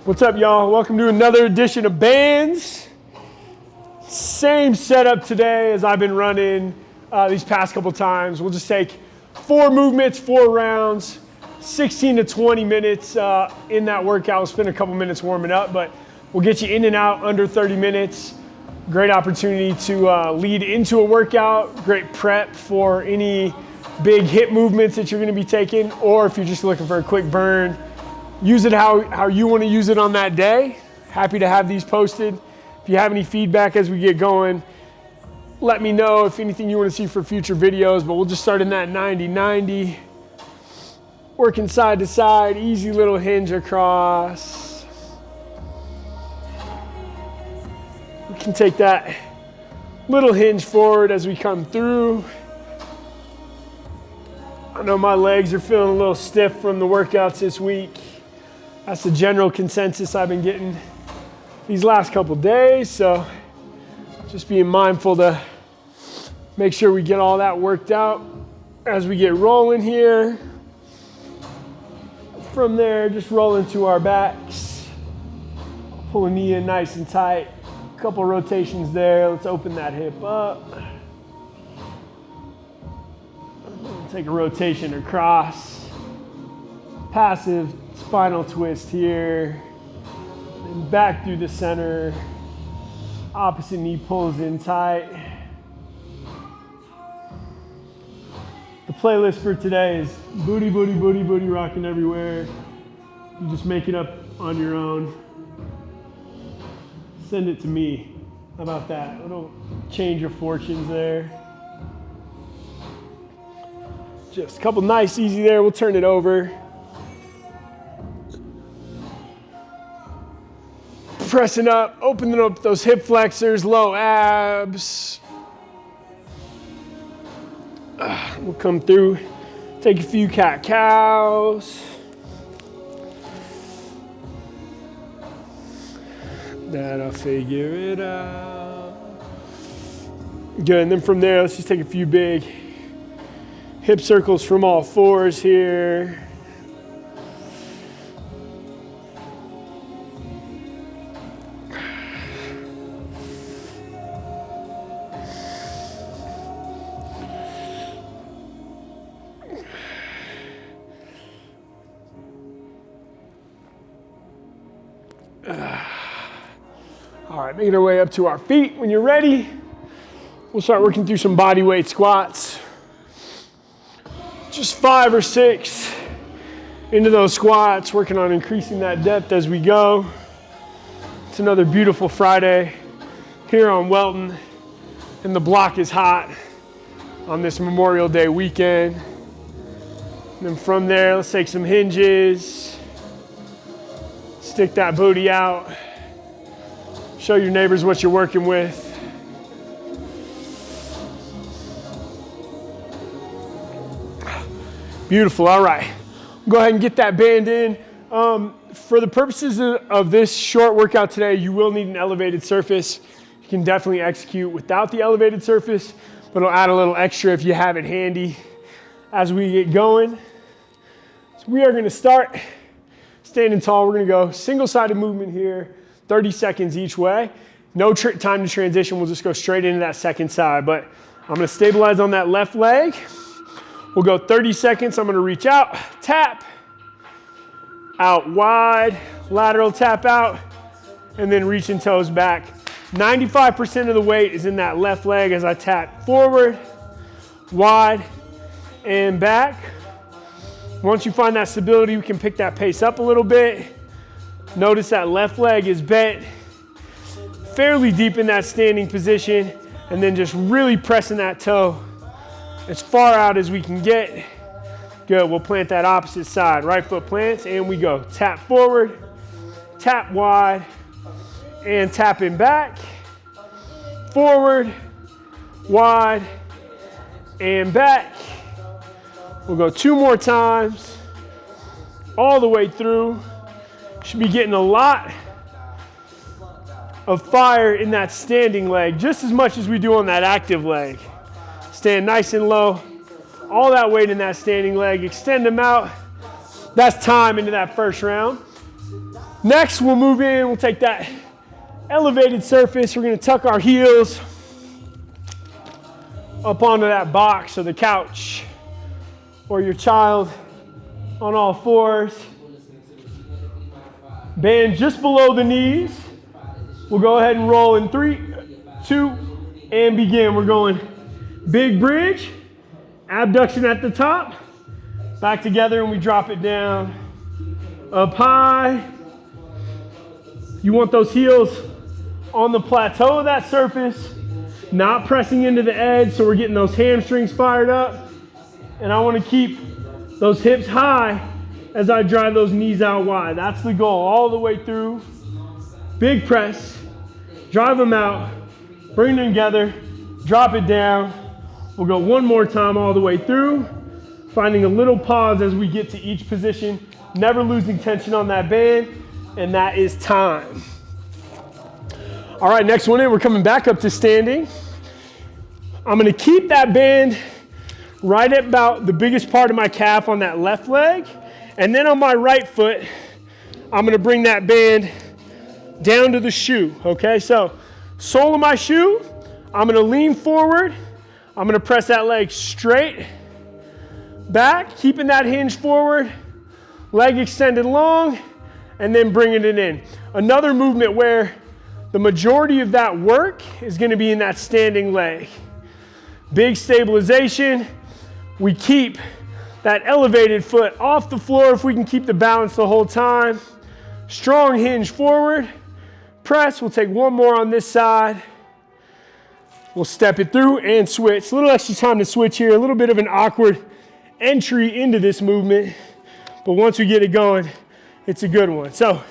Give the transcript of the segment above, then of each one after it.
What's up, y'all? Welcome to another edition of Bands. Same setup today as I've been running these past couple times. We'll just take 4 movements, 4 rounds, 16 to 20 minutes in that workout. We'll spend a couple minutes warming up, but we'll get you in and out under 30 minutes. Great opportunity to lead into a workout. Great prep for any big hip movements that you're going to be taking, or if you're just looking for a quick burn, use it how you want to use it on that day. Happy to have these posted. If you have any feedback as we get going, let me know if anything you want to see for future videos, but we'll just start in that 90-90. Working side to side, easy little hinge across. We can take that little hinge forward as we come through. I know my legs are feeling a little stiff from the workouts this week. That's the general consensus I've been getting these last couple days, so just being mindful to make sure we get all that worked out as we get rolling here. From there, just roll into our backs. Pull a knee in nice and tight. A couple rotations there. Let's open that hip up. Take a rotation across. Passive spinal twist here. And back through the center. Opposite knee pulls in tight. The playlist for today is booty, booty, booty, booty rocking everywhere. You just make it up on your own. Send it to me. How about that? It'll change your fortunes there. Just a couple nice, easy there. We'll turn it over. Pressing up, opening up those hip flexors, low abs. We'll come through, take a few cat-cows. That'll figure it out. Good, and then from there, let's just take a few big hip circles from all fours here. All right, making our way up to our feet. When you're ready, we'll start working through some body weight squats. Just 5 or 6 into those squats, working on increasing that depth as we go. It's another beautiful Friday here on Welton, and the block is hot on this Memorial Day weekend. And then from there, let's take some hinges. Stick that booty out. Show your neighbors what you're working with. Beautiful, all right. Go ahead and get that band in. For the purposes of this short workout today, you will need an elevated surface. You can definitely execute without the elevated surface, but it'll add a little extra if you have it handy as we get going. So we are gonna start standing tall. We're gonna go single-sided movement here, 30 seconds each way. No time to transition. We'll just go straight into that second side. But I'm gonna stabilize on that left leg. We'll go 30 seconds. I'm gonna reach out, tap, out wide, lateral tap out, and then reaching toes back. 95% of the weight is in that left leg as I tap forward, wide, and back. Once you find that stability, we can pick that pace up a little bit. Notice that left leg is bent fairly deep in that standing position, and then just really pressing that toe as far out as we can get. Good, we'll plant that opposite side. Right foot plants, and we go. Tap forward, tap wide, and tapping back. Forward, wide, and back. We'll go 2 more times, all the way through. Should be getting a lot of fire in that standing leg, just as much as we do on that active leg. Stand nice and low, all that weight in that standing leg, extend them out. That's time into that first round. Next, we'll move in. We'll take that elevated surface. We're going to tuck our heels up onto that box or the couch or your child on all fours. Band just below the knees. We'll go ahead and roll in 3, 2, and begin. We're going big bridge, abduction at the top, back together, and we drop it down. Up high. You want those heels on the plateau of that surface, not pressing into the edge, so we're getting those hamstrings fired up. And I want to keep those hips high as I drive those knees out wide. That's the goal, all the way through. Big press, drive them out, bring them together, drop it down. We'll go one more time all the way through, finding a little pause as we get to each position, never losing tension on that band, and that is time. All right, next one in, we're coming back up to standing. I'm gonna keep that band right at about the biggest part of my calf on that left leg, and then on my right foot, I'm gonna bring that band down to the shoe, okay? So, sole of my shoe, I'm gonna lean forward, I'm gonna press that leg straight back, keeping that hinge forward, leg extended long, and then bringing it in. Another movement where the majority of that work is gonna be in that standing leg. Big stabilization. We keep that elevated foot off the floor if we can keep the balance the whole time. Strong hinge forward. Press. We'll take one more on this side. We'll step it through and switch. A little extra time to switch here. A little bit of an awkward entry into this movement. But once we get it going, it's a good one. So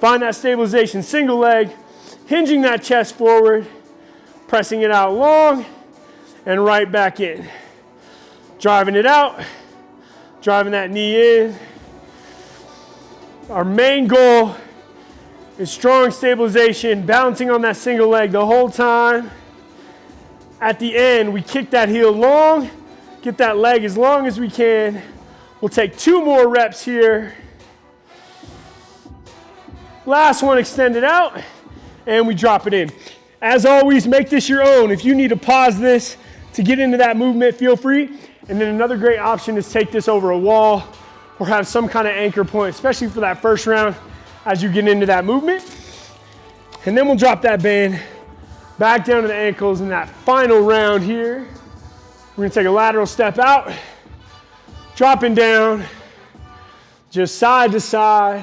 find that stabilization. Single leg. Hinging that chest forward. Pressing it out long. And right back in. Driving it out. Driving that knee in. Our main goal is strong stabilization, balancing on that single leg the whole time. At the end, we kick that heel long, get that leg as long as we can. We'll take 2 more reps here. Last one, extend it out, and we drop it in. As always, make this your own. If you need to pause this to get into that movement, feel free. And then another great option is take this over a wall or have some kind of anchor point, especially for that first round as you get into that movement. And then we'll drop that band back down to the ankles in that final round here. We're gonna take a lateral step out, dropping down, just side to side,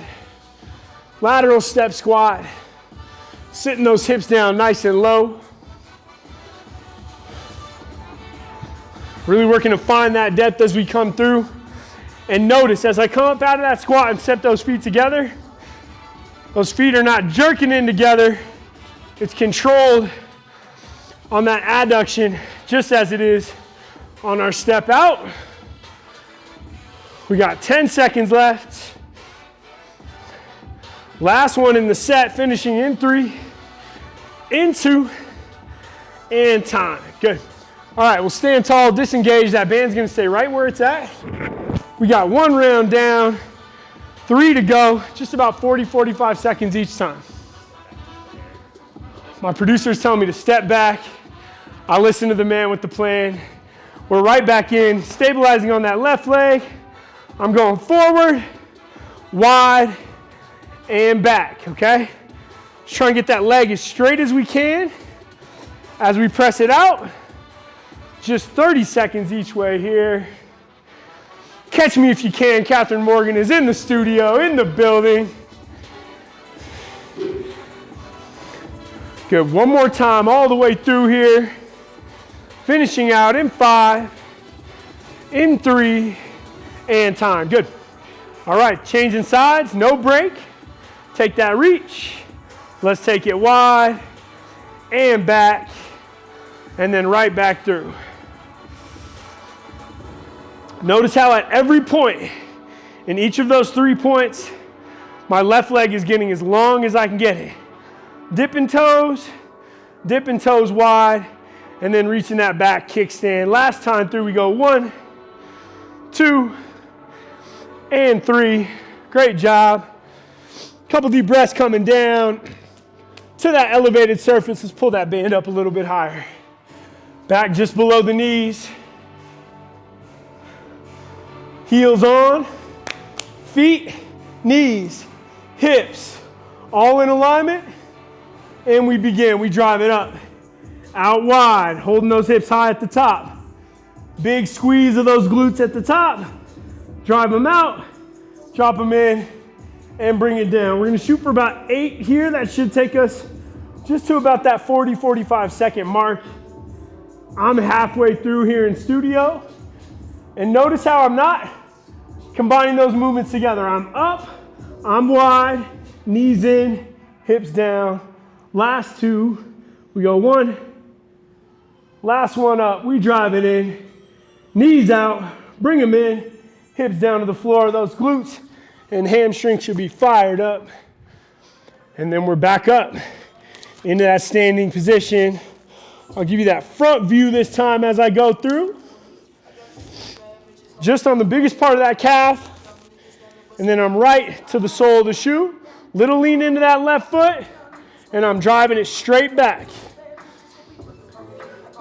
lateral step squat, sitting those hips down nice and low. Really working to find that depth as we come through. And notice, as I come up out of that squat and step those feet together, those feet are not jerking in together. It's controlled on that adduction, just as it is on our step out. We got 10 seconds left. Last one in the set, finishing in 3, in 2, and time. Good. All right, we'll stand tall, disengage. That band's gonna stay right where it's at. We got 1 round down, 3 to go, just about 40, 45 seconds each time. My producer's telling me to step back. I listen to the man with the plan. We're right back in, stabilizing on that left leg. I'm going forward, wide, and back, okay? Just try and get that leg as straight as we can as we press it out. Just 30 seconds each way here. Catch me if you can. Catherine Morgan is in the studio, in the building. Good, one more time all the way through here. Finishing out in 5, in 3, and time. Good. All right, changing sides, no break. Take that reach. Let's take it wide and back, and then right back through. Notice how at every point in each of those 3 points, my left leg is getting as long as I can get it. Dipping toes wide, and then reaching that back kickstand. Last time through, we go 1, 2, and 3. Great job. Couple deep breaths coming down to that elevated surface. Let's pull that band up a little bit higher. Back just below the knees. Heels on, feet, knees, hips, all in alignment. And we begin. We drive it up. Out wide, holding those hips high at the top. Big squeeze of those glutes at the top. Drive them out, drop them in, and bring it down. We're gonna shoot for about 8 here. That should take us just to about that 40, 45 second mark. I'm halfway through here in studio. And notice how I'm not combining those movements together. I'm up, I'm wide, knees in, hips down. Last 2, we go 1, last one up, we drive it in, knees out, bring them in, hips down to the floor. Those glutes and hamstrings should be fired up. And then we're back up into that standing position. I'll give you that front view this time as I go through. Just on the biggest part of that calf. And then I'm right to the sole of the shoe. Little lean into that left foot. And I'm driving it straight back.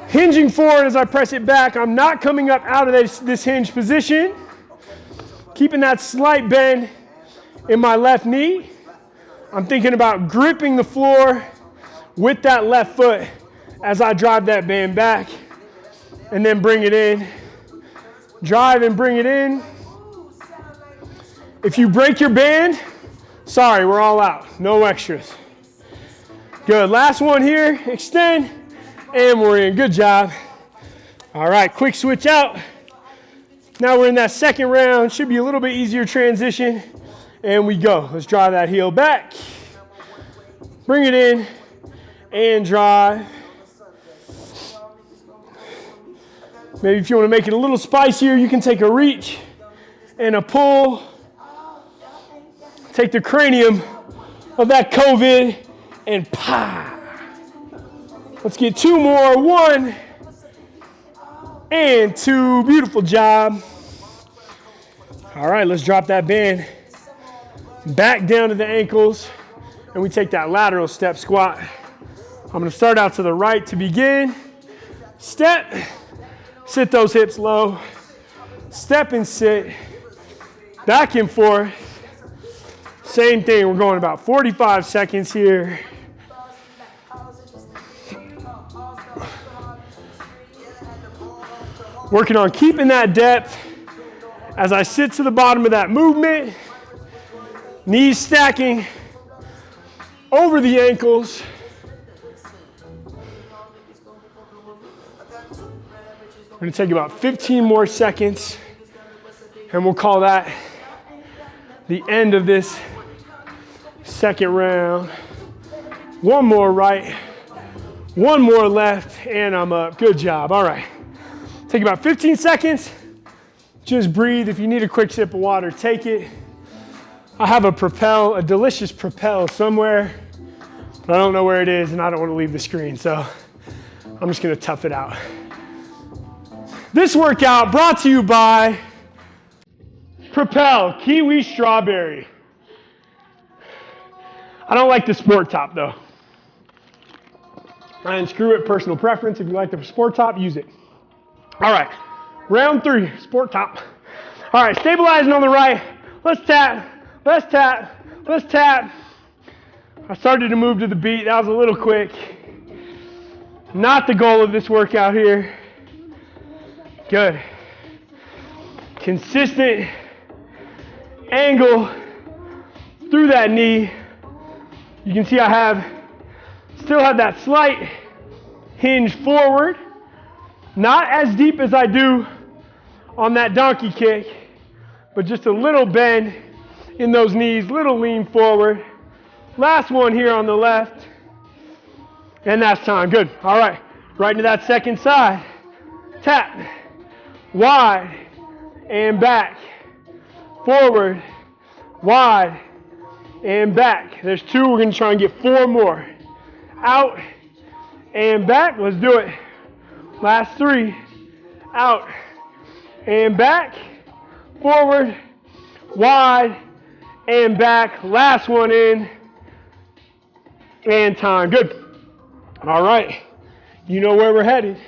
Hinging forward as I press it back. I'm not coming up out of this hinge position. Keeping that slight bend in my left knee. I'm thinking about gripping the floor with that left foot as I drive that band back. And then bring it in. Drive and bring it in. If you break your band, sorry, we're all out. No extras. Good. Last one here. Extend. And we're in. Good job. All right, quick switch out. Now we're in that second round. Should be a little bit easier transition. And we go. Let's drive that heel back. Bring it in. And drive. Maybe if you want to make it a little spicier, you can take a reach and a pull. Take the cranium of that COVID and pa. Let's get 2 more. 1 and 2. Beautiful job. All right, let's drop that band back down to the ankles, and we take that lateral step squat. I'm going to start out to the right to begin. Step. Sit those hips low. Step and sit. Back and forth. Same thing. We're going about 45 seconds here. Working on keeping that depth as I sit to the bottom of that movement. Knees stacking over the ankles. We're going to take about 15 more seconds, and we'll call that the end of this second round. 1 more right, 1 more left, and I'm up. Good job. All right. Take about 15 seconds. Just breathe. If you need a quick sip of water, take it. I have a delicious Propel somewhere, but I don't know where it is, and I don't want to leave the screen, so I'm just going to tough it out. This workout brought to you by Propel Kiwi Strawberry. I don't like the sport top though. And screw it, personal preference. If you like the sport top, use it. All right, round 3, sport top. All right, stabilizing on the right. Let's tap, let's tap, let's tap. I started to move to the beat. That was a little quick. Not the goal of this workout here. Good. Consistent angle through that knee. You can see I still have that slight hinge forward. Not as deep as I do on that donkey kick, but just a little bend in those knees, little lean forward. Last one here on the left. And that's time. Good. All right. Right into that second side. Tap. Wide and back, forward, wide and back. There's 2, we're going to try and get 4 more. Out and back, let's do it. Last 3, out and back, forward, wide and back. Last one in, and time. Good. All right. You know where we're headed.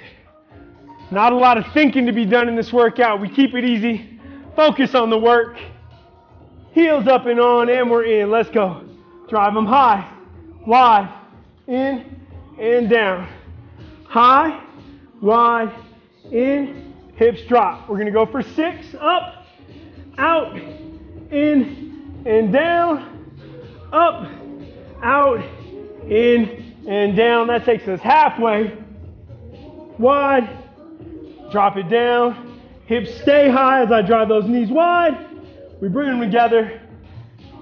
Not a lot of thinking to be done in this workout. We keep it easy. Focus on the work. Heels up and on, and we're in. Let's go. Drive them high, wide, in, and down. High, wide, in, hips drop. We're going to go for 6. Up, out, in, and down. Up, out, in, and down. That takes us halfway. Wide. Drop it down. Hips stay high as I drive those knees wide. We bring them together.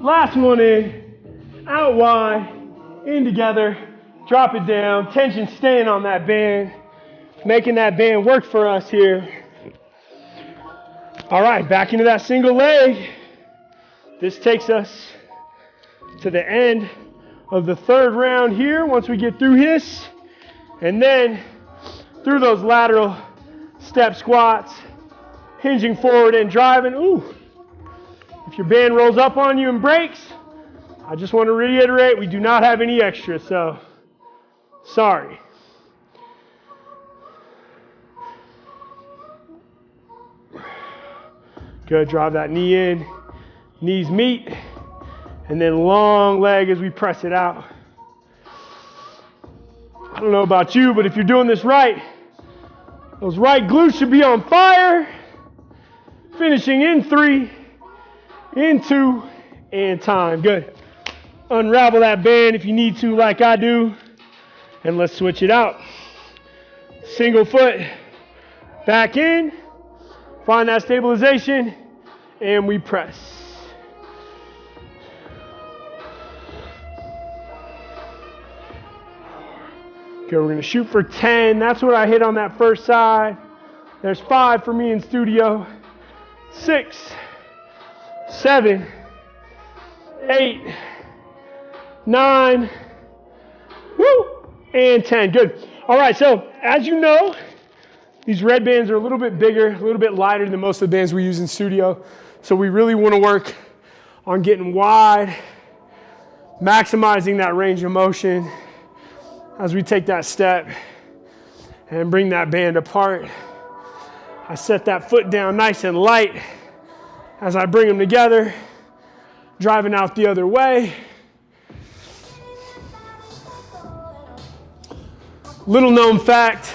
Last one in. Out wide. In together. Drop it down. Tension staying on that band. Making that band work for us here. All right, back into that single leg. This takes us to the end of the third round here once we get through this. And then through those lateral step squats, hinging forward and driving. Ooh. If your band rolls up on you and breaks, I just want to reiterate, we do not have any extra, so sorry. Good, drive that knee in, knees meet, and then long leg as we press it out. I don't know about you, but if you're doing this right, those right glutes should be on fire. Finishing in 3, in 2, and time. Good. Unravel that band if you need to, like I do. And let's switch it out. Single foot back in. Find that stabilization. And we press. Okay, we're going to shoot for 10. That's what I hit on that first side. There's 5 for me in studio. 6, 7, 8, 9, woo, and 10. Good. All right, so as you know, these red bands are a little bit bigger, a little bit lighter than most of the bands we use in studio. So we really want to work on getting wide, maximizing that range of motion as we take that step and bring that band apart. I set that foot down nice and light as I bring them together, driving out the other way. Little known fact,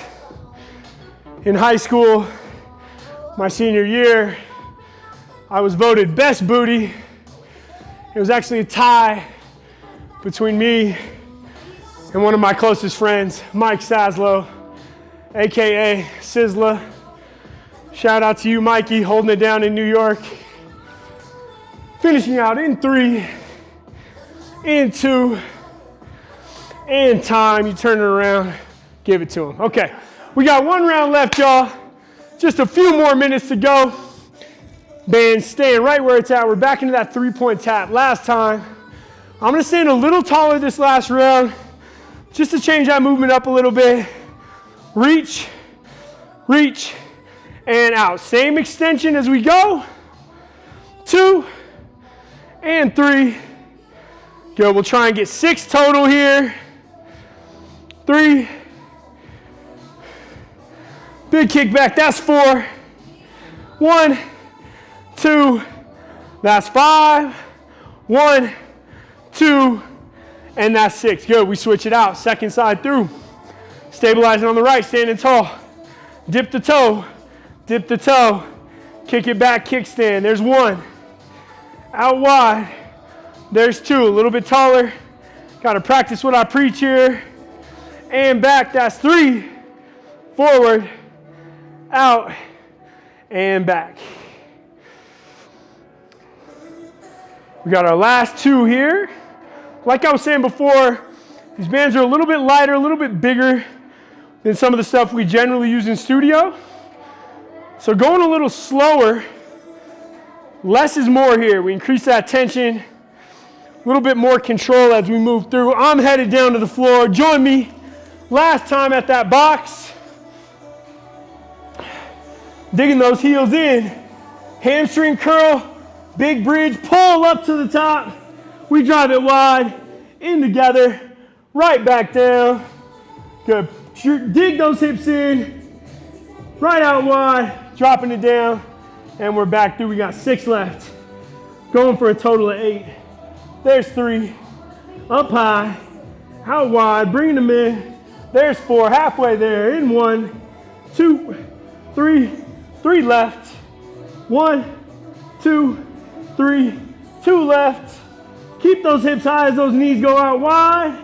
in high school, my senior year, I was voted best booty. It was actually a tie between me and one of my closest friends, Mike Saslow, AKA Sizzla. Shout out to you, Mikey, holding it down in New York. Finishing out in 3, in 2, and time. You turn it around, give it to him. Okay, we got 1 round left, y'all. Just a few more minutes to go. Band staying right where it's at. We're back into that 3-point tap. Last time, I'm gonna stand a little taller this last round, just to change that movement up a little bit. Reach, reach, and out. Same extension as we go. 2 and 3. Good, we'll try and get 6 total here. 3. Big kickback, that's 4. 1, 2, that's 5. 1, 2, and that's 6. Good, we switch it out. Second side through. Stabilizing on the right, standing tall. Dip the toe, dip the toe. Kick it back, kickstand. There's 1. Out wide. There's 2, a little bit taller. Got to practice what I preach here. And back, that's 3. Forward, out, and back. We got our last 2 here. Like I was saying before, these bands are a little bit lighter, a little bit bigger than some of the stuff we generally use in studio. So going a little slower, less is more here. We increase that tension, a little bit more control as we move through. I'm headed down to the floor. Join me last time at that box. Digging those heels in. Hamstring curl, Big bridge, pull up to the top. We drive it wide, in together, right back down. Good. Dig those hips in, right out wide, dropping it down, and we're back through. We got 6 left. Going for a total of 8. There's 3. Up high, out wide, bringing them in. There's 4, halfway there. In 1, 2, 3. 3 left. 1, 2, 3. 2 left. Keep those hips high as those knees go out wide.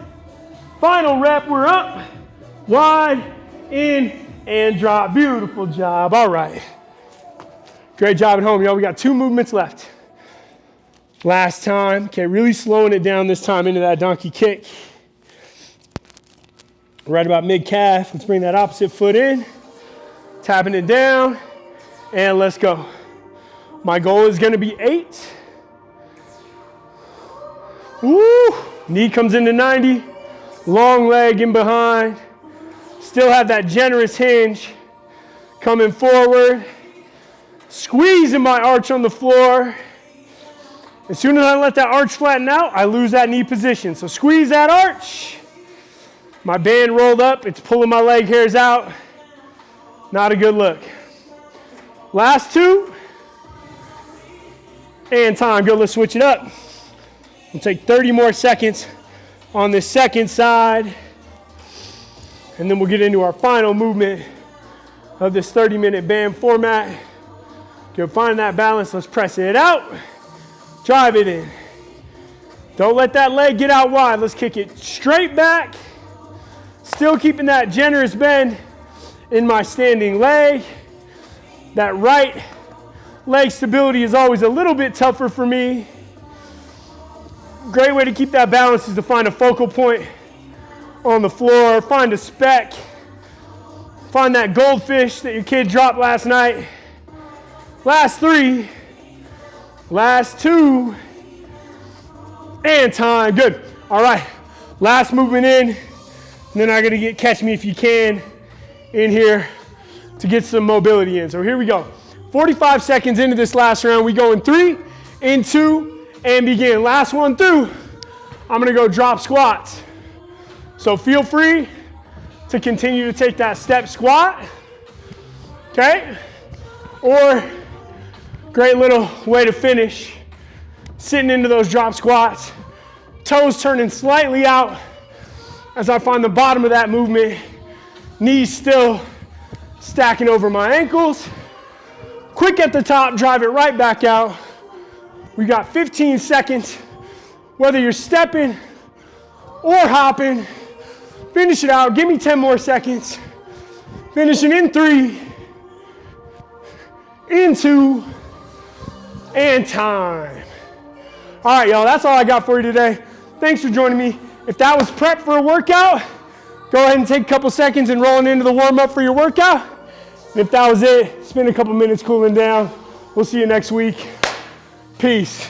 Final rep, we're up, wide, in, and drop. Beautiful job. All right. Great job at home, y'all. We got 2 movements left. Last time. Okay, really slowing it down this time into that donkey kick. Right about mid-calf. Let's bring that opposite foot in. Tapping it down. And let's go. My goal is going to be 8. Woo! Knee comes into 90. Long leg in behind. Still have that generous hinge. Coming forward. Squeezing my arch on the floor. As soon as I let that arch flatten out, I lose that knee position. So squeeze that arch. My band rolled up. It's pulling my leg hairs out. Not a good look. Last 2. And time. Good, let's switch it up. We'll take 30 more seconds on this second side. And then we'll get into our final movement of this 30-minute band format. Good, find that balance. Let's press it out. Drive it in. Don't let that leg get out wide. Let's kick it straight back. Still keeping that generous bend in my standing leg. That right leg stability is always a little bit tougher for me. Great way to keep that balance is to find a focal point on the floor. Find a speck. Find that goldfish that your kid dropped last night. Last 3. Last 2. And time. Good. All right. Last movement in. And then I got to get catch me if you can in here to get some mobility in. So here we go. 45 seconds into this last round. We go in 3, in 2, and begin. Last one through. I'm going to go drop squats. So feel free to continue to take that step squat. Okay? Or great little way to finish. Sitting into those drop squats. Toes turning slightly out as I find the bottom of that movement. Knees still stacking over my ankles. Quick at the top, drive it right back out. We got 15 seconds. Whether you're stepping or hopping, finish it out. Give me 10 more seconds. Finishing in 3, in 2, and time. All right, y'all, that's all I got for you today. Thanks for joining me. If that was prep for a workout, go ahead and take a couple seconds and roll into the warm-up for your workout. And if that was it, spend a couple minutes cooling down. We'll see you next week. Peace.